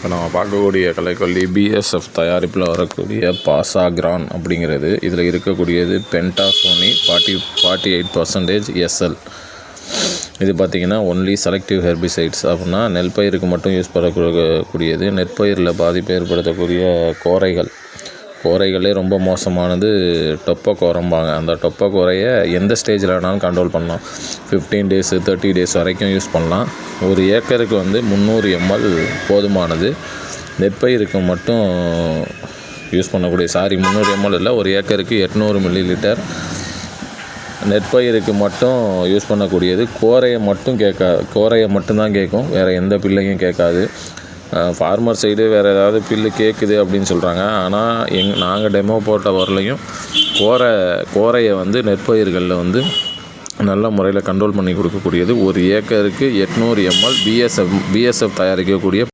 இப்போ நம்ம பார்க்கக்கூடிய களைக்கொல்லி பிஎஸ்எஃப் தயாரிப்பில் வரக்கூடிய பாசாக்ரான் அப்படிங்கிறது. இதில் இருக்கக்கூடியது பென்டாசோனி 48% எஸ்எல். இது பார்த்திங்கன்னா ஒன்லி செலக்டிவ் ஹெர்பிசைட்ஸ் அப்படின்னா நெல் பயிருக்கு மட்டும் யூஸ் பண்ணக்கூடியது. நெற்பயிரில் பாதிப்பை ஏற்படுத்தக்கூடிய கோரைகளே ரொம்ப மோசமானது டொப்பை கோரம்பாங்க. அந்த டொப்பை கோரையை எந்த ஸ்டேஜில் வேணாலும் கண்ட்ரோல் பண்ணலாம். 15 days 30 days வரைக்கும் யூஸ் பண்ணலாம். ஒரு ஏக்கருக்கு 300 ml போதுமானது. நெற்பயிருக்கு மட்டும் யூஸ் பண்ணக்கூடிய 300 ml இல்லை, ஒரு ஏக்கருக்கு 800 ml. நெற்பயிருக்கு மட்டும் யூஸ் பண்ணக்கூடியது. கோரையை மட்டும்தான் கேட்கும், வேறு எந்த பில்லையும் கேட்காது. ஃபார்மர் சைடு வேறு ஏதாவது பில்லு கேட்குது அப்படின்னு சொல்கிறாங்க. ஆனால் நாங்கள் டெமோ போட்ட வரலையும் கோரையை நெற்பயிர்களில் நல்ல முறையில் கண்ட்ரோல் பண்ணி கொடுக்கக்கூடியது. ஒரு ஏக்கருக்கு 800 ml பிஎஸ்எஃப் தயாரிக்கக்கூடிய